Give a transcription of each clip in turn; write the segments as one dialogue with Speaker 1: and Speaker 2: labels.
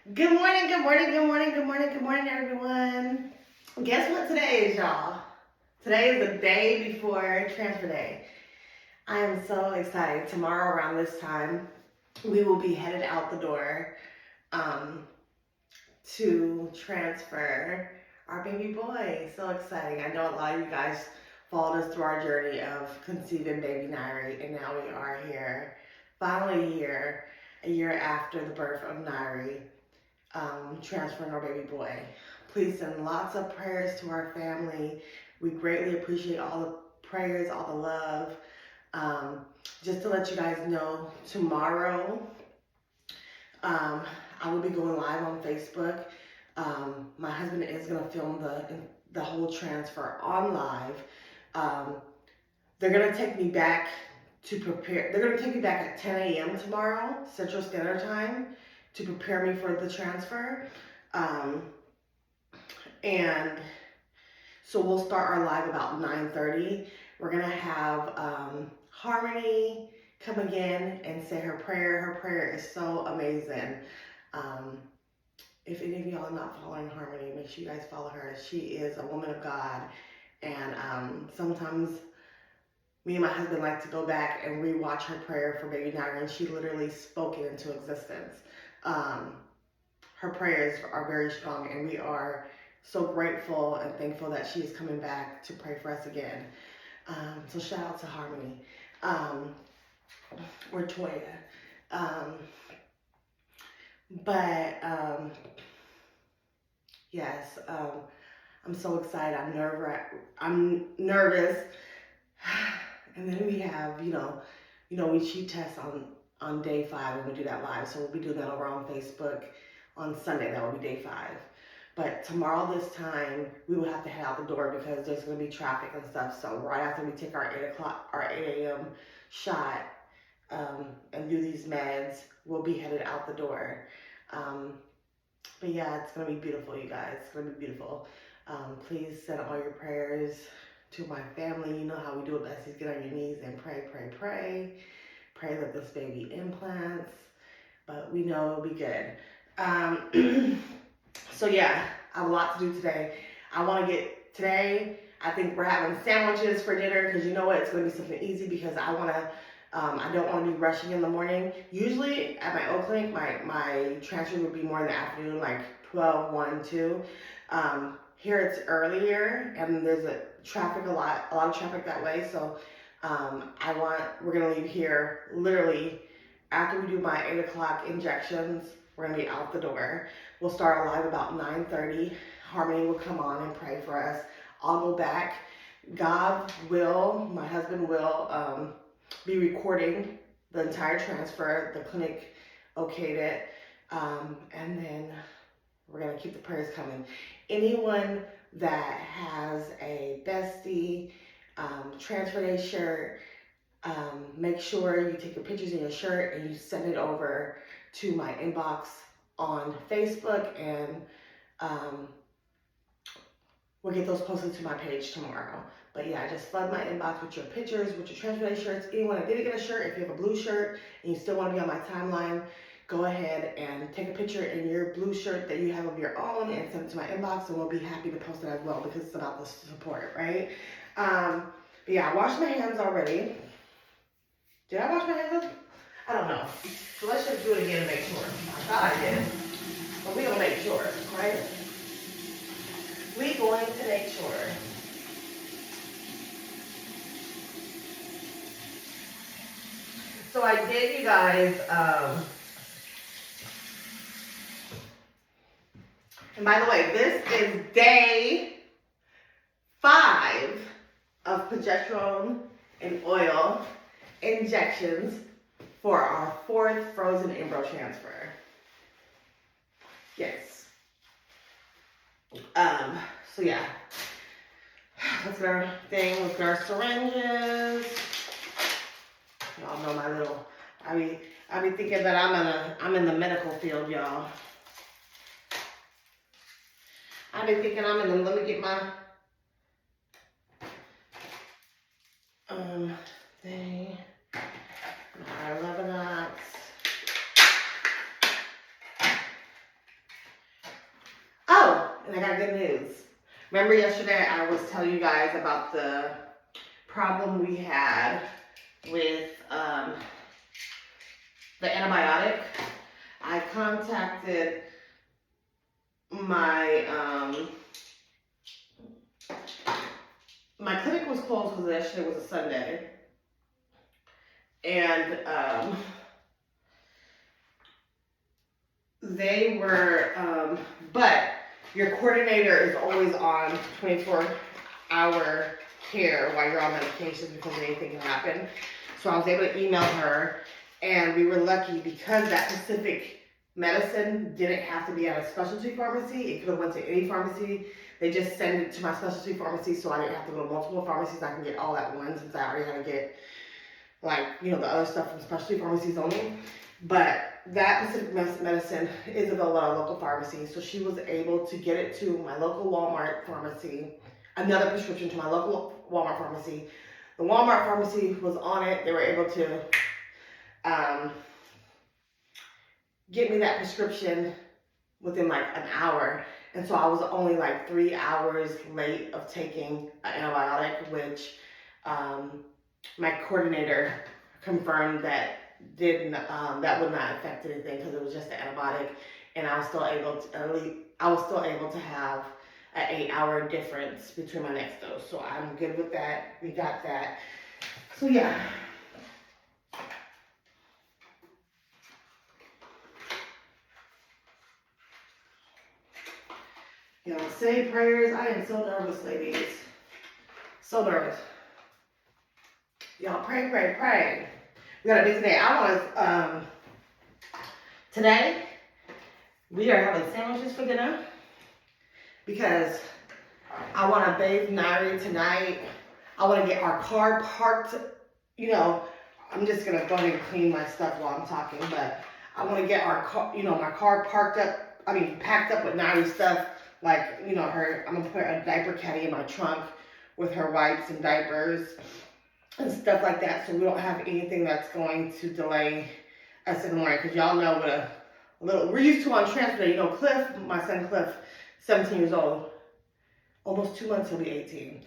Speaker 1: Good morning, good morning, good morning, good morning, good morning, everyone. Guess what today is, y'all? Today is the day before transfer day. I am so excited. Tomorrow around this time, we will be headed out the door um, to transfer our baby boy. So exciting. I know a lot of you guys followed us through our journey of conceiving baby Nairi, and now we are here, finally here, a year after the birth of Nairi. Transferring our baby boy. Please send lots of prayers to our family. We greatly appreciate all the prayers, all the love. Um, just to let you guys know, tomorrow I will be going live on Facebook. My husband is going to film the whole transfer on live. Um, they're going to take me back to prepare. They're going to take me back at 10 a.m. tomorrow, Central Standard Time, to prepare me for the transfer. Um, and so we'll start our live about 9:30. We're gonna have Harmony come again and say her prayer. Her prayer is so amazing. Um, if any of y'all are not following Harmony, make sure you guys follow her. She is a woman of God, and sometimes me and my husband like to go back and rewatch her prayer for baby Naira, and she literally spoke it into existence. Um, her prayers are very strong, and we are so grateful and thankful that she is coming back to pray for us again. So shout out to Harmony or Toya. Um, but yes, I'm so excited. I'm nervous. And then we have, we cheat test on day 5 when we do that live. So we'll be doing that over on Facebook on Sunday. That will be day 5. But tomorrow this time, we will have to head out the door because there's going to be traffic and stuff. So right after we take our 8 a.m. shot and do these meds, we'll be headed out the door. But yeah, it's going to be beautiful, you guys. It's going to be beautiful. Please send all your prayers to my family. You know how we do it, besties. Get on your knees and pray, pray, pray. Pray that this baby implants. But we know it'll be good. So yeah, I have a lot to do today. I think we're having sandwiches for dinner because you know what, it's going to be something easy because I don't want to be rushing in the morning. Usually at my old clinic, my transfer would be more in the afternoon, like 12, 1, 2. Here it's earlier and there's a lot of traffic that way. So we're going to leave here literally after we do my 8 o'clock injections. We're going to be out the door. We'll start our live about 9:30. Harmony will come on and pray for us. I'll go back. My husband will be recording the entire transfer. The clinic okayed it. And then we're going to keep the prayers coming. Anyone that has a bestie transfer day shirt, make sure you take your pictures in your shirt and you send it over to my inbox on Facebook, and we'll get those posted to my page tomorrow. But yeah, just flood my inbox with your pictures, with your transfer day shirts. Anyone that didn't get a shirt, if you have a blue shirt and you still want to be on my timeline, go ahead and take a picture in your blue shirt that you have of your own and send it to my inbox, and we'll be happy to post it as well because it's about the support, right? But yeah, I washed my hands already. Did I wash my hands up? I don't know. So let's just do it again and make sure. I thought I did. But we're going to make sure, right? We're going to make sure. So I did, you guys, and by the way, this is day 5 of progesterone and oil injections for our 4th frozen embryo transfer. Yes. So yeah. Let's get our thing, let's get our syringes. Y'all know my little, I be thinking that I'm in the medical field, y'all. I be thinking let me get my thing. My 11 ounce. and I got good news. Remember yesterday I was telling you guys about the problem we had with the antibiotic? I contacted my my clinic was closed because yesterday was a Sunday, and they were, but your coordinator is always on 24-hour care while you're on medication because anything can happen. So I was able to email her, and we were lucky because that specific medicine didn't have to be at a specialty pharmacy. It could have went to any pharmacy. They just send it to my specialty pharmacy, so I didn't have to go to multiple pharmacies. I can get all at once since I already had to get, like, you know, the other stuff from specialty pharmacies only. But that specific medicine is available at a local pharmacy, so she was able to get it to my local Walmart pharmacy, another prescription to my local Walmart pharmacy. The Walmart pharmacy was on it. They were able to get me that prescription within like an hour. And so I was only like 3 hours late of taking an antibiotic, which my coordinator confirmed that that would not affect anything because it was just an antibiotic, and I was still able to have an 8-hour difference between my next dose. So I'm good with that. We got that. So yeah. Y'all say prayers. I am so nervous, ladies. So nervous. Y'all pray, pray, pray. We got a busy day. Today, we are having sandwiches for dinner because I want to bathe Nairi tonight. I want to get our car parked. You know, I'm just going to go ahead and clean my stuff while I'm talking, but I want to get our car, you know, my car packed up with Nairi's stuff. Like, you know, I'm going to put a diaper caddy in my trunk with her wipes and diapers and stuff like that, so we don't have anything that's going to delay us in the morning. Because y'all know we're used to on transfer day, you know, Cliff, my son Cliff, 17 years old, almost 2 months he'll be 18.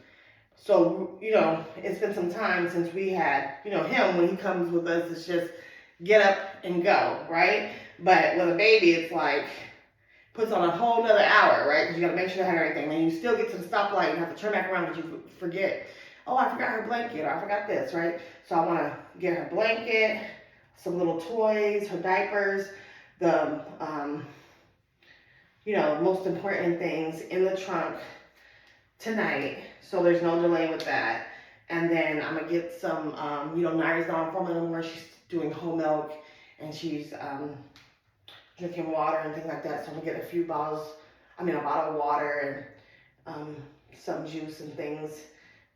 Speaker 1: So, you know, it's been some time since we had, you know, him. When he comes with us, it's just get up and go, right? But with a baby, it's like, puts on a whole nother hour, right? Because you got to make sure they have everything. Then you still get to the stoplight and have to turn back around because you forget. Oh, I forgot her blanket, or I forgot this, right? So I want to get her blanket, some little toys, her diapers, the, you know, most important things in the trunk tonight. So there's no delay with that. And then I'm going to get some, you know, Nairi's not on formula anymore. She's doing whole milk, and she's drinking water and things like that. So I'm going to get a bottle of water and some juice and things.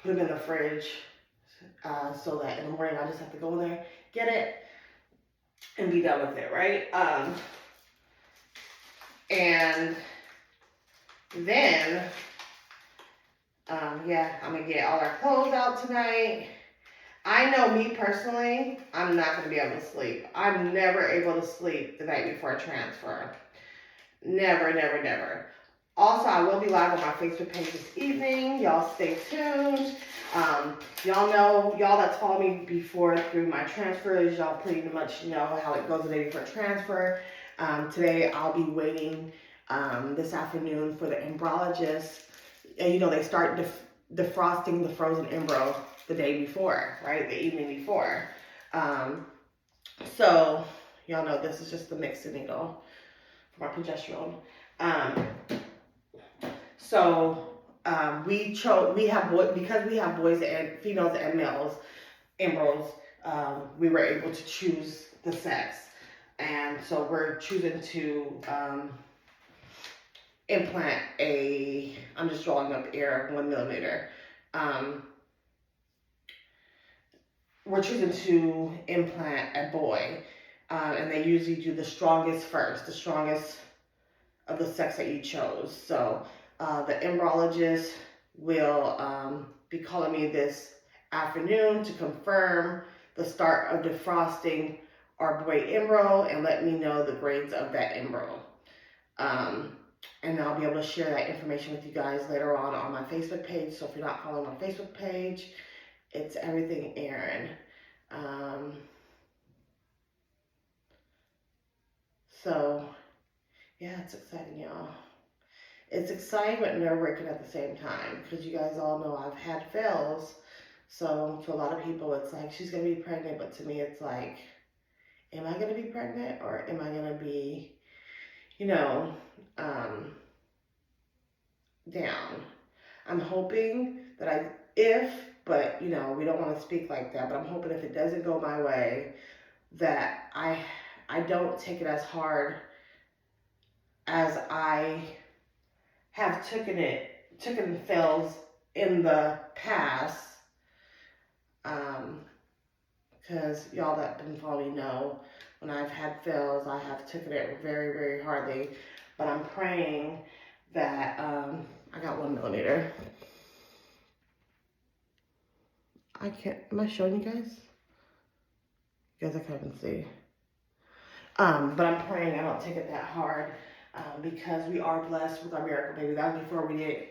Speaker 1: Put them in the fridge so that in the morning I just have to go in there, get it, and be done with it, right? And then, yeah, I'm going to get all our clothes out tonight. I know me personally, I'm not going to be able to sleep. I'm never able to sleep the night before a transfer. Never, never, never. Also, I will be live on my Facebook page this evening. Y'all stay tuned. Y'all that's followed me before through my transfers, y'all pretty much know how it goes the day before transfer. Today, I'll be waiting this afternoon for the embryologist. And, you know, they start defrosting the frozen embryo the day before, right? The evening before. So, y'all know this is just the mixing needle for my progesterone. Because we have boys and females and males embryos, we were able to choose the sex. And so we're choosing to implant I'm just drawing up air, 1 millimeter. We're choosing to implant a boy. And they usually do the strongest first, the strongest of the sex that you chose. So the embryologist will be calling me this afternoon to confirm the start of defrosting our boy embryo and let me know the grades of that embryo. And I'll be able to share that information with you guys later on my Facebook page. So if you're not following my Facebook page, it's Everything Erin. So yeah, it's exciting, y'all. It's exciting but nerve-wracking at the same time, because you guys all know I've had fails. So to a lot of people, it's like, she's gonna be pregnant, but to me, it's like, am I gonna be pregnant, or am I gonna be, you know, down? I'm hoping that but you know, we don't want to speak like that, but I'm hoping if it doesn't go my way, that I don't take it as hard as I have taken fails in the past. Because y'all that been following me know, when I've had fails, I have taken it very, very hardly. But I'm praying that, I got 1 millimeter. I can't, am I showing you guys? You guys, I can't even see. But I'm praying I don't take it that hard, because we are blessed with our miracle baby. That was before we did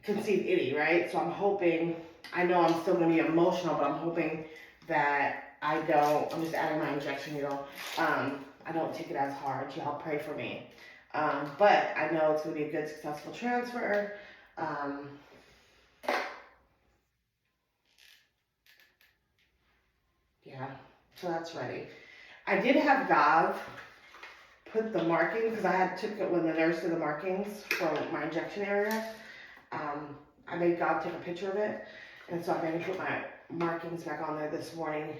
Speaker 1: conceive any, right? So I'm hoping, I know I'm still gonna be emotional, but I'm hoping that I'm just adding my injection, I don't take it as hard. Y'all pray for me. But I know it's gonna be a good, successful transfer. Yeah, so that's ready. I did have Gav put the marking, because I took it when the nurse did the markings for my injection area. I made Gav take a picture of it, and so I made him put my markings back on there this morning.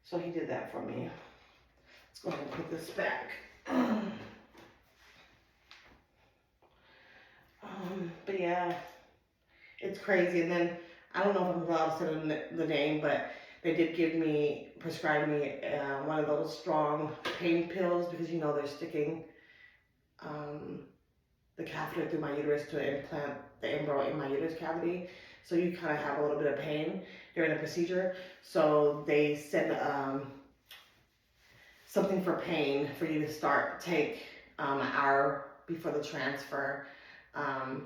Speaker 1: So he did that for me. Let's go ahead and put this back. But yeah, it's crazy. And then, I don't know if I'm allowed to say the name, but they did prescribe me one of those strong pain pills, because you know they're sticking the catheter through my uterus to implant the embryo in my uterus cavity. So you kind of have a little bit of pain during the procedure. So they send something for pain for you to take an hour before the transfer. An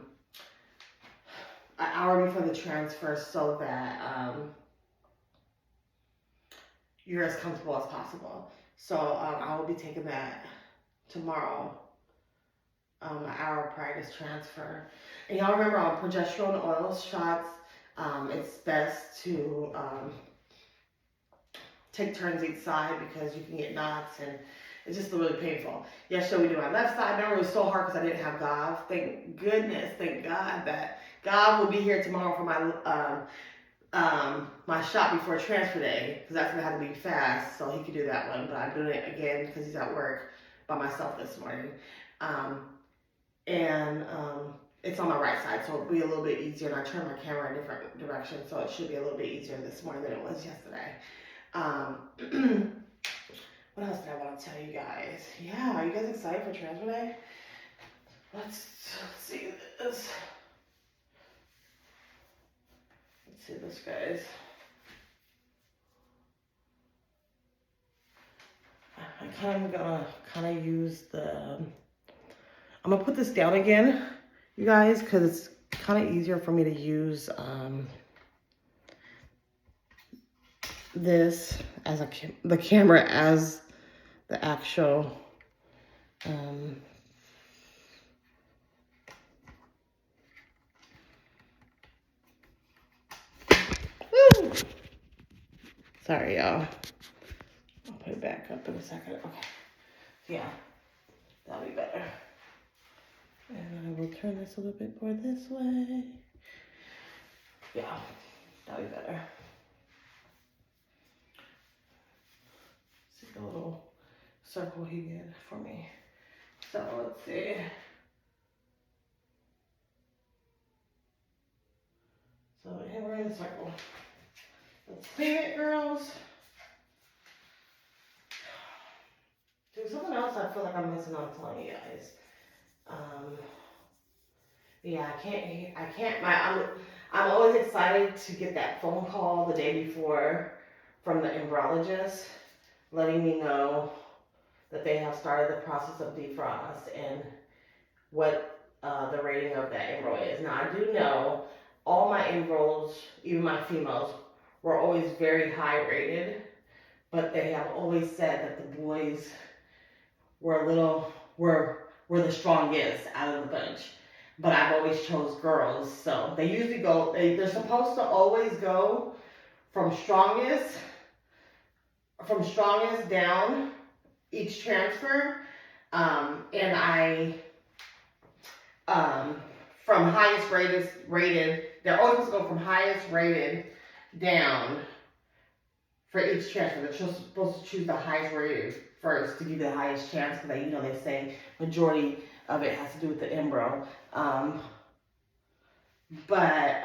Speaker 1: hour before the transfer, so that you're as comfortable as possible. So I will be taking that tomorrow, an hour prior to transfer. And y'all remember on progesterone oil shots, it's best to take turns each side, because you can get knots and it's just really painful. Yesterday we did my left side. Remember, it was so hard because I didn't have Gav. Thank goodness, thank God that Gav will be here tomorrow for my shot before transfer day, because that's gonna have to be fast, so he can do that one. But I'm doing it again because he's at work by myself this morning, and it's on my right side, so it'll be a little bit easier. And I turned my camera in a different direction, so it should be a little bit easier this morning than it was yesterday. What else did I want to tell you guys? Yeah, are you guys excited for transfer day? Let's see this. Let's see this, guys. I'm gonna use I'm gonna put this down again, you guys, because it's kind of easier for me to use this as the camera as the actual woo! Sorry, y'all. I'll put it back up in a second. Okay. Yeah, that'll be better. And I will turn this a little bit more this way. Yeah, that'll be better. See the little circle he did for me. So let's see. So here we're in the circle. Let's clean it, girls. There's something else I feel like I'm missing on telling you guys. Yeah, I'm always excited to get that phone call the day before from the embryologist, letting me know that they have started the process of defrost and what the rating of that embryo is. Now, I do know all my embryos, even my females, were always very high rated, but they have always said that the boys were were the strongest out of the bunch. But I've always chose girls, so they usually go. They're supposed to always go from strongest down each transfer, and I from highest rated. They're always supposed to go from highest rated down for each transfer. They're supposed to choose the highest rated first to give you the highest chance, because they say majority of it has to do with the embryo. But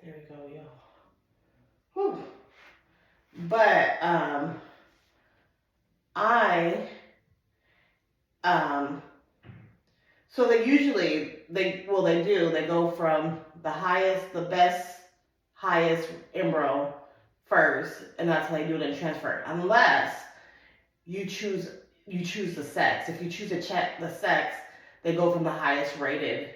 Speaker 1: there we go, y'all. Whew. But I so they go from the best highest embryo first, and that's how they do it in transfer, unless you choose the sex. If you choose the sex, they go from the highest rated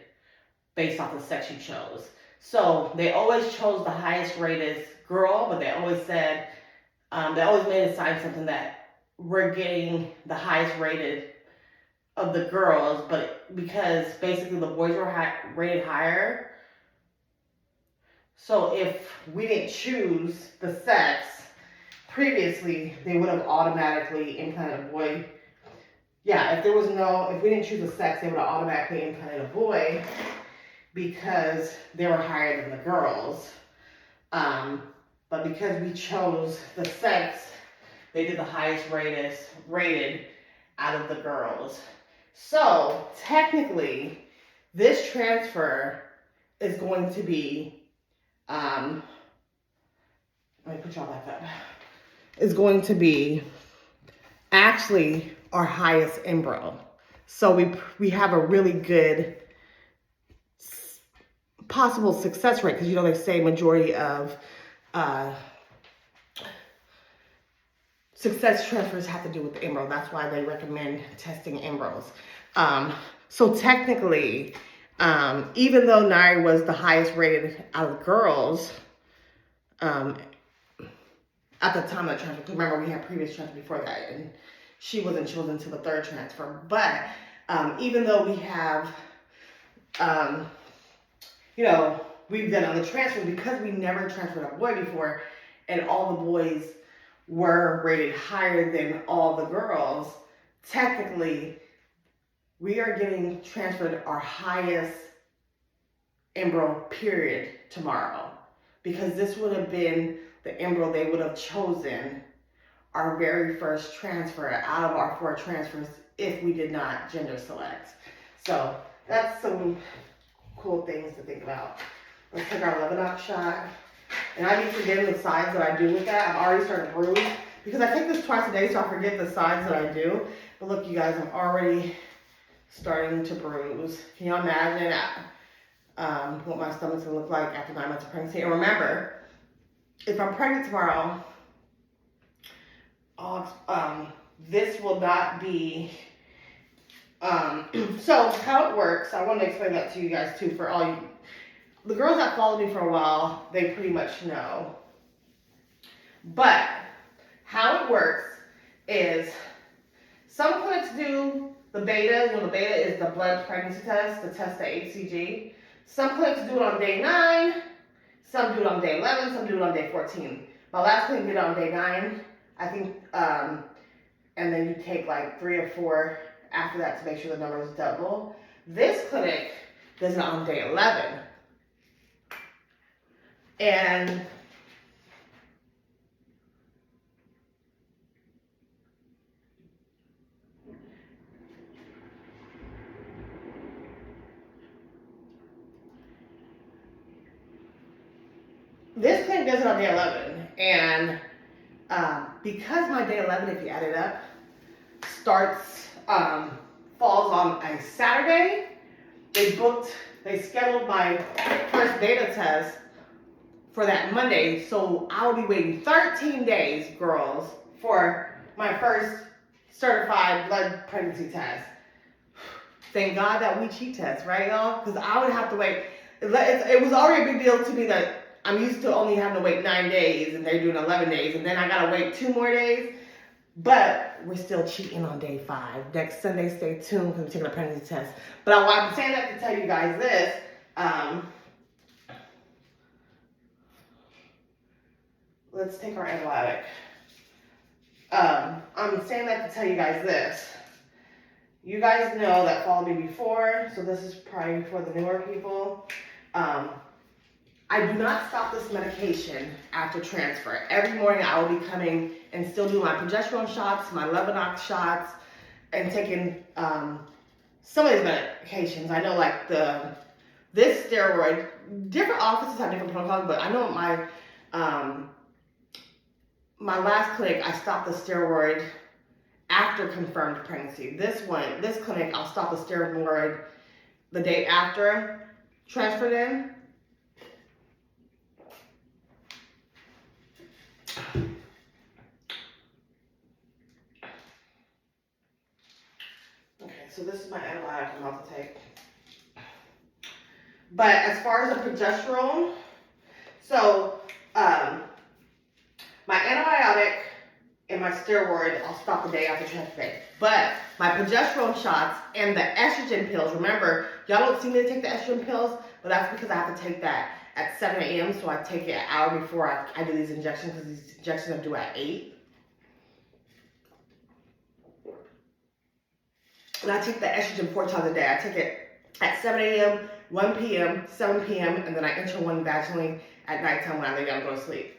Speaker 1: based off the sex you chose. So they always chose the highest rated girl, but they always said, they always made it sign something that we're getting the highest rated of the girls, but because basically the boys were rated higher, so if we didn't choose the sex previously, they would have automatically implanted a boy. Yeah, if we didn't choose the sex, they would have automatically implanted a boy because they were higher than the girls. But because we chose the sex, they did the highest rated out of the girls. So technically, this transfer is going to be, let me put y'all back up. Is going to be actually our highest embryo. So we have a really good possible success rate, because they say majority of success transfers have to do with the embryo. That's why they recommend testing embryos. So technically, even though Nari was the highest rated out of girls, at the time of the transfer, because remember we had previous transfer before that, and she wasn't chosen until the third transfer. But even though we have, we've done other transfers, because we never transferred a boy before, and all the boys were rated higher than all the girls, technically, we are getting transferred our highest embryo period tomorrow, because this would have been the embryo they would have chosen our very first transfer out of our 4 transfers if we did not gender select. So that's some cool things to think about. Let's take our Lebanon shot. And I be forgetting the sides that I do with that. I've already started to bruise because I take this twice a day, so I forget the sides that I do. But look, you guys, I'm already starting to bruise. Can you imagine what my stomach's gonna look like after 9 months of pregnancy? And remember, if I'm pregnant tomorrow, this will not be, so how it works, I want to explain that to you guys too, for all you, the girls that followed me for a while, they pretty much know. But how it works is, some clinics do the beta. The beta is the blood pregnancy test, to test the HCG. Some clinics do it on day 9, some do it on day 11, some do it on day 14. My last clinic did it on day 9, I think, and then you take like 3 or 4 after that to make sure the numbers double. This clinic does it on day 11. And this clinic does it on day 11. And because my day 11, if you add it up, falls on a Saturday, they scheduled my first beta test for that Monday, so I'll be waiting 13 days, girls, for my first certified blood pregnancy test. Thank God that we cheat test, right, y'all? Because I would have to wait. It was already a big deal to me that I'm used to only having to wait 9 days, and they're doing 11 days, and then I gotta wait 2 more days. But we're still cheating on day 5. Next Sunday, stay tuned because we're taking a pregnancy test. But I'm saying that to tell you guys this. Let's take our antibiotic. I'm saying that to tell you guys this. You guys know that followed me before, so this is probably for the newer people. I do not stop this medication after transfer. Every morning I will be coming and still doing my progesterone shots, my Levodox shots, and taking some of these medications. I know like this steroid, different offices have different protocols, but I know my last clinic, I stopped the steroid after confirmed pregnancy. This clinic, I'll stop the steroid the day after transferred in. Okay, so this is my antibiotic I'm about to take. But as far as the progesterone, so my antibiotic and my steroid, I'll stop the day after transfer day. But my progesterone shots and the estrogen pills, remember, y'all don't see me to take the estrogen pills, but that's because I have to take that at 7 a.m. So I take it an hour before I do these injections, because these injections are due at 8. And I take the estrogen 4 times a day. I take it at 7 a.m., 1 p.m., 7 p.m., and then I enter one vaginally at nighttime when I lay down and go to sleep.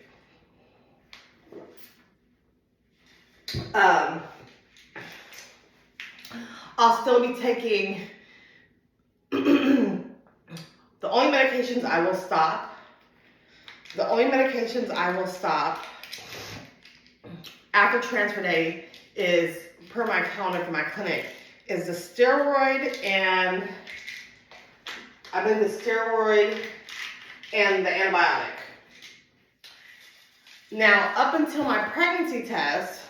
Speaker 1: I'll still be taking the only medications I will stop after transfer day is, per my calendar for my clinic, is the steroid and the antibiotic. Now, up until my pregnancy test,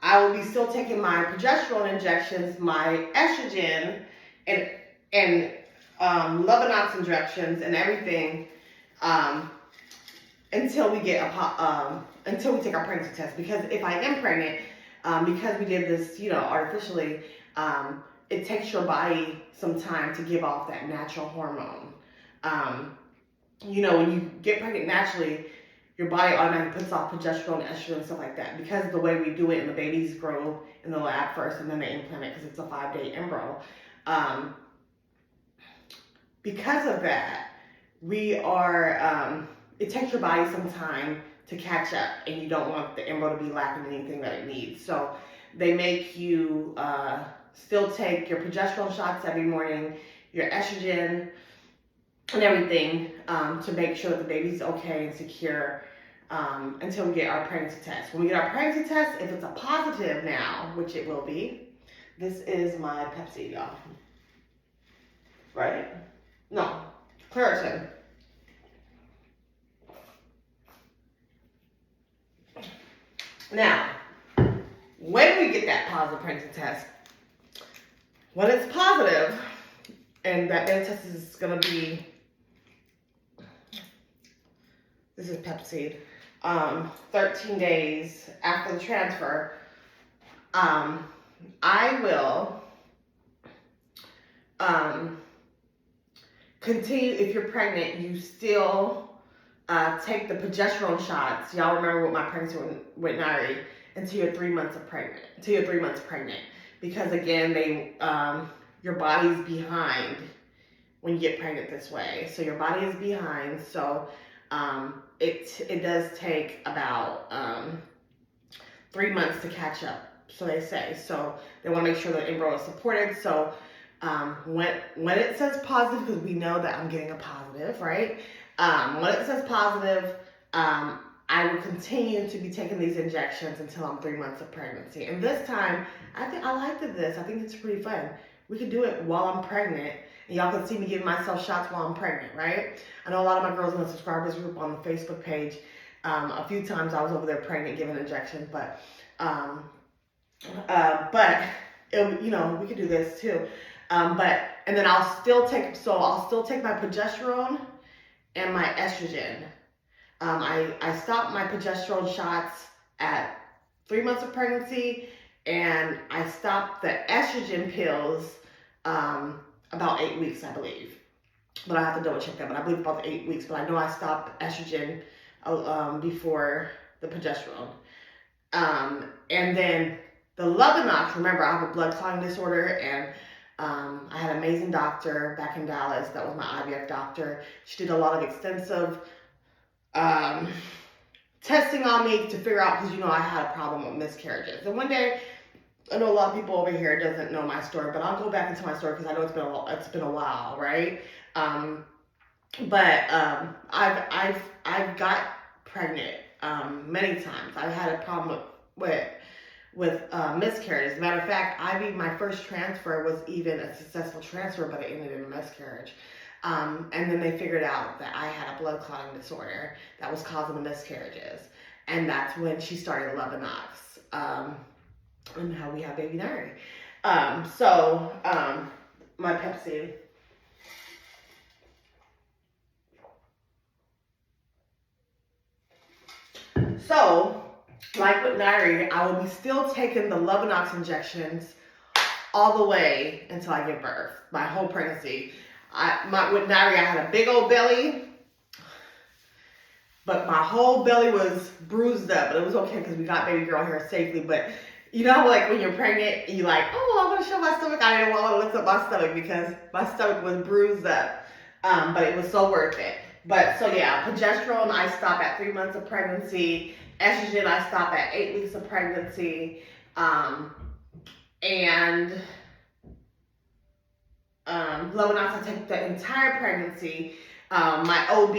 Speaker 1: I will be still taking my progesterone injections, my estrogen, and Levodox injections and everything until we take our pregnancy test. Because if I am pregnant, because we did this, artificially, it takes your body some time to give off that natural hormone. When you get pregnant naturally, your body automatically puts off progesterone, estrogen, and stuff like that. Because of the way we do it, and the babies grow in the lab first, and then they implant it because it's a 5-day embryo. Because of that, it takes your body some time to catch up, and you don't want the embryo to be lacking anything that it needs. So they make you still take your progesterone shots every morning, your estrogen, and everything to make sure that the baby's okay and secure until we get our pregnancy test. When we get our pregnancy test, if it's a positive now, which it will be, this is my Pepsi, y'all. Right? No, Claritin. Now, when we get that positive pregnancy test, when it's positive, and that beta test is going to be, this is Pepsi, 13 days after the transfer, I will continue. If you're pregnant, you still take the progesterone shots. Y'all remember what my pregnancy with Nairi, until you're 3 months pregnant. Because again, your body's behind when you get pregnant this way. So your body is behind. So it does take about 3 months to catch up, so they say. So they want to make sure the embryo is supported. So when it says positive, because we know that I'm getting a positive, right? When it says positive, I will continue to be taking these injections until I'm 3 months of pregnancy. And this time, I think I liked this. I think it's pretty fun. We could do it while I'm pregnant, and y'all can see me giving myself shots while I'm pregnant, right? I know a lot of my girls in the subscribers group on the Facebook page. A few times I was over there pregnant giving injections, but you know, we could do this too. And then I'll still take my progesterone and my estrogen. I stopped my progesterone shots at 3 months of pregnancy, and I stopped the estrogen pills about 8 weeks, I believe. But I have to double check that. But I believe about 8 weeks. But I know I stopped estrogen before the progesterone. And then the Lovenox. Remember, I have a blood clotting disorder, and I had an amazing doctor back in Dallas. That was my IVF doctor. She did a lot of extensive testing on me to figure out, because you know I had a problem with miscarriages. And one day, I know a lot of people over here doesn't know my story, but I'll go back into my story because I know it's been a while, right? I've got pregnant many times. I've had a problem with miscarriage. As a matter of fact, my first transfer was even a successful transfer, but it ended in a miscarriage. And then they figured out that I had a blood clotting disorder that was causing the miscarriages. And that's when she started Lovenox. And how we have baby Nari. My Pepsi. So, like with Nari, I will be still taking the Lovenox injections all the way until I give birth. My whole pregnancy. With Nari, I had a big old belly, but my whole belly was bruised up. But it was okay because we got baby girl here safely. But you know, like when you're pregnant, you're like, oh, I want to show my stomach. I didn't want to lift up my stomach because my stomach was bruised up. But it was so worth it. But so yeah, progesterone I stop at 3 months of pregnancy. Estrogen I stop at 8 weeks of pregnancy. Lovenox I take the entire pregnancy. My OB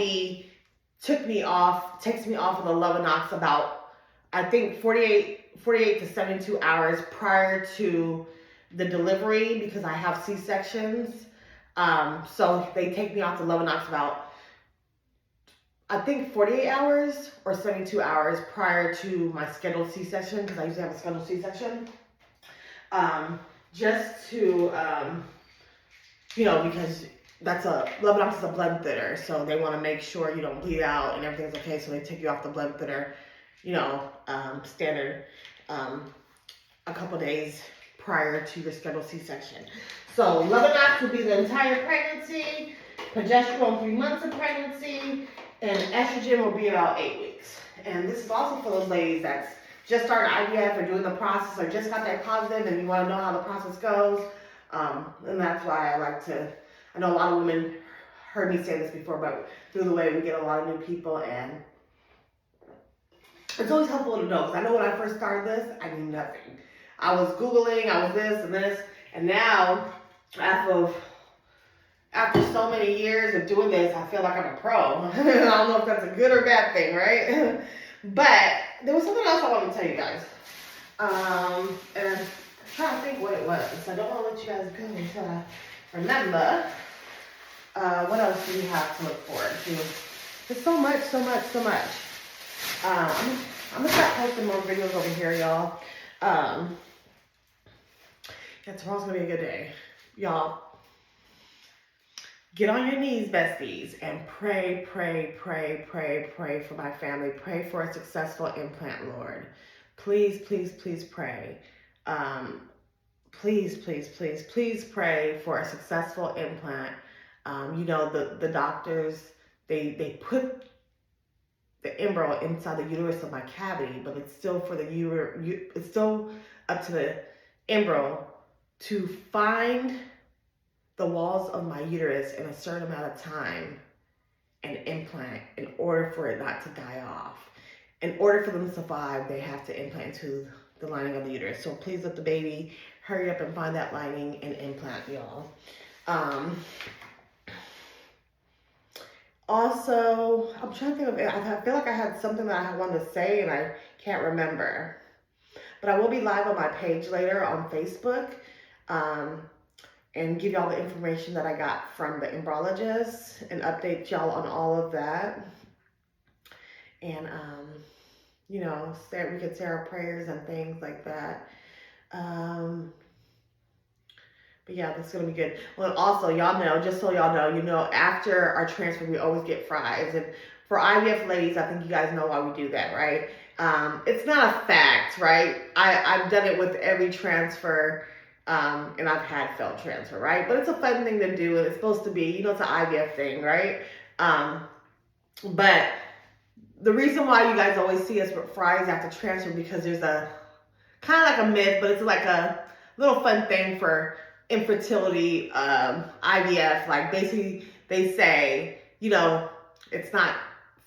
Speaker 1: takes me off of the Lovenox about, I think, 48 to 72 hours prior to the delivery because I have C-sections. So they take me off the Lovenox about, I think, 48 hours or 72 hours prior to my scheduled C-section, because I usually have a scheduled C-section. Just to, because Lovenox is a blood thinner, so they want to make sure you don't bleed out and everything's okay, so they take you off the blood thinner, standard, a couple days prior to your scheduled C-section. So Lovenox will be the entire pregnancy, progesterone 3 months of pregnancy, and estrogen will be about 8 weeks. And this is also for those ladies that's just started IVF or doing the process or just got that positive and you want to know how the process goes. And that's why I know a lot of women heard me say this before, but through the way we get a lot of new people, and it's always helpful to know, because I know when I first started this, I knew nothing. I was Googling, I was this, and now, after so many years of doing this, I feel like I'm a pro. I don't know if that's a good or bad thing, right? But there was something else I wanted to tell you guys. And I'm trying to think what it was. I don't want to let you guys go until I remember. What else do we have to look forward to? There's so much. I'm going to start posting more videos over here, y'all. Tomorrow's going to be a good day. Y'all, get on your knees, besties, and pray for my family. Pray for a successful implant, Lord. Please pray. Please pray for a successful implant. The doctors, they put the embryo inside the uterus of my cavity, but it's still it's still up to the embryo to find the walls of my uterus in a certain amount of time and implant in order for it not to die off. In order for them to survive, they have to implant into the lining of the uterus. So please let the baby hurry up and find that lining and implant, y'all. Also, I'm trying to think of it. I feel like I had something that I wanted to say and I can't remember. But I will be live on my page later on Facebook, um, and give y'all the information that I got from the embryologist and update y'all on all of that. And, we could say our prayers and things like that. Um, but yeah, that's gonna be good. Well, also, y'all know, just so y'all know, after our transfer, we always get fries. And for IVF ladies, I think you guys know why we do that, right? It's not a fact, right? I've done it with every transfer, and I've had failed transfer, right? But it's a fun thing to do, and it's supposed to be, it's an IVF thing, right? But the reason why you guys always see us with fries after transfer, because there's a kind of like a myth, but it's like a little fun thing for infertility, IVF. Like basically, they say, it's not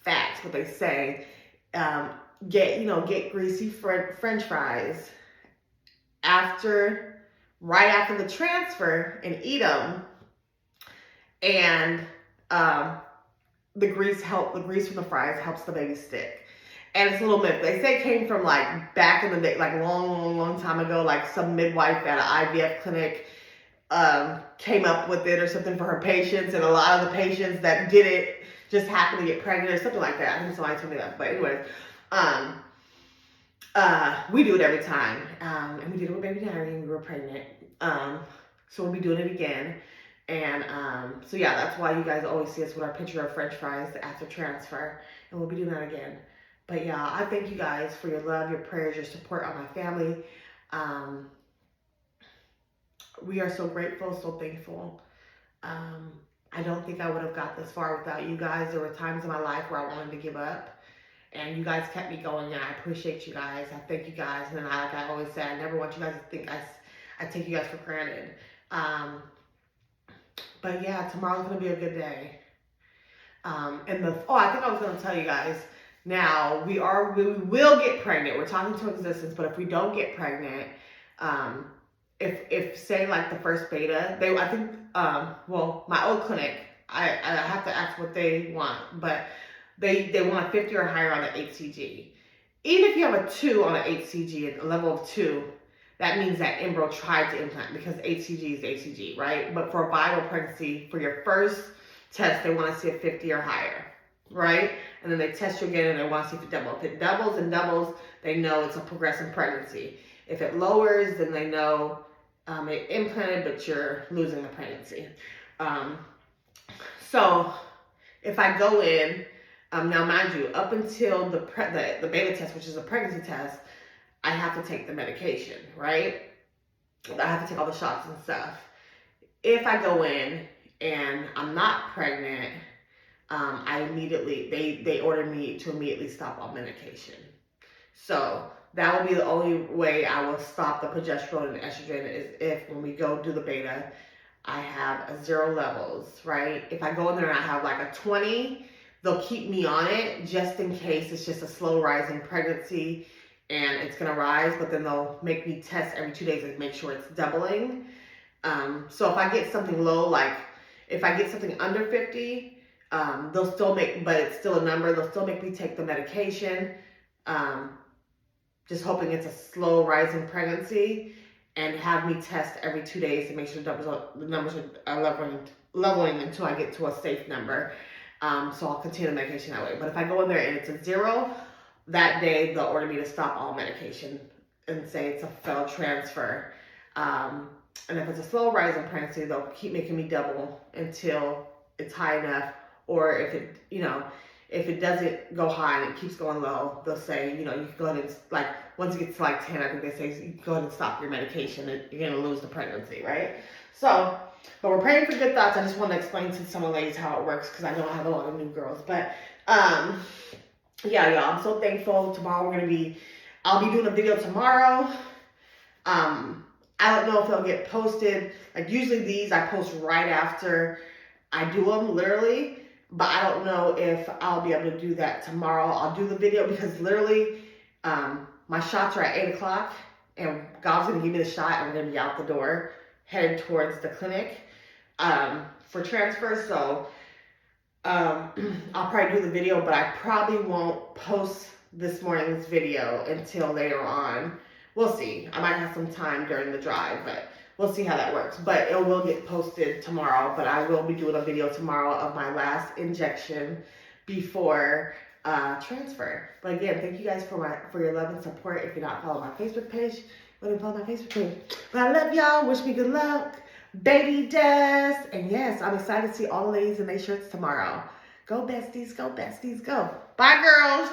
Speaker 1: facts, but they say, get greasy French fries right after the transfer and eat them, and the grease from the fries helps the baby stick. And it's a little myth. They say it came from like back in the day, like long time ago, like some midwife at an IVF clinic came up with it or something for her patients, and a lot of the patients that did it just happened to get pregnant or something like that. I think somebody told me that. But anyways, we do it every time. And we did it with baby Diary and we were pregnant. So we'll be doing it again. And so yeah, that's why you guys always see us with our picture of French fries after transfer. And we'll be doing that again. But yeah, I thank you guys for your love, your prayers, your support on my family. We are so grateful, so thankful. I don't think I would have got this far without you guys. There were times in my life where I wanted to give up. And you guys kept me going, and I appreciate you guys. I thank you guys. And like I always say, I never want you guys to think I take you guys for granted. But yeah, tomorrow's going to be a good day. I think I was going to tell you guys. Now, we will get pregnant. We're talking to existence, but if we don't get pregnant, if say like the first beta, my old clinic, I have to ask what they want, but they want a 50 or higher on the HCG. Even if you have a 2 on an HCG, a level of 2, that means that Embryo tried to implant, because HCG is HCG, right? But for a viable pregnancy, for your first test, they want to see a 50 or higher, right? And then they test you again and they want to see if it doubles. If it doubles and doubles, they know it's a progressing pregnancy. If it lowers, then they know it implanted, but you're losing the pregnancy. So if I go in, now mind you, up until the beta test, which is a pregnancy test, I have to take the medication, right? I have to take all the shots and stuff. If I go in and I'm not pregnant, they order me to immediately stop all medication. So that will be the only way I will stop the progesterone and estrogen, is if when we go do the beta, I have a 0 levels, right? If I go in there and I have like a 20, they'll keep me on it just in case it's just a slow rising pregnancy and it's going to rise, but then they'll make me test every 2 days and make sure it's doubling. So if I get something low, like if I get something under 50, they'll still but it's still a number, they'll still make me take the medication, just hoping it's a slow rising pregnancy, and have me test every 2 days to make sure the numbers are leveling until I get to a safe number. So I'll continue the medication that way. But if I go in there and it's a 0, that day they'll order me to stop all medication and say it's a failed transfer. And if it's a slow rising pregnancy, they'll keep making me double until it's high enough. Or if it doesn't go high and it keeps going low, they'll say, you can go ahead and, like, once it gets to like 10, I think they say, you can go ahead and stop your medication and you're going to lose the pregnancy, right? So, but we're praying for good thoughts. I just want to explain to some of the ladies how it works, because I know I have a lot of new girls. But, yeah, y'all, I'm so thankful. Tomorrow I'll be doing a video tomorrow. I don't know if they'll get posted. Like, usually these I post right after I do them, literally. But I don't know if I'll be able to do that tomorrow. I'll do the video because literally my shots are at 8 o'clock, and God's going to give me the shot and I'm going to be out the door headed towards the clinic for transfer. So I'll probably do the video, but I probably won't post this morning's video until later on. We'll see. I might have some time during the drive, but we'll see how that works. But it will get posted tomorrow, but I will be doing a video tomorrow of my last injection before transfer. But again, thank you guys for your love and support. If you're not following my Facebook page, go and follow my Facebook page. But I love y'all. Wish me good luck. Baby Des. And yes, I'm excited to see all the ladies in their shirts tomorrow. Go besties, go besties, go. Bye, girls.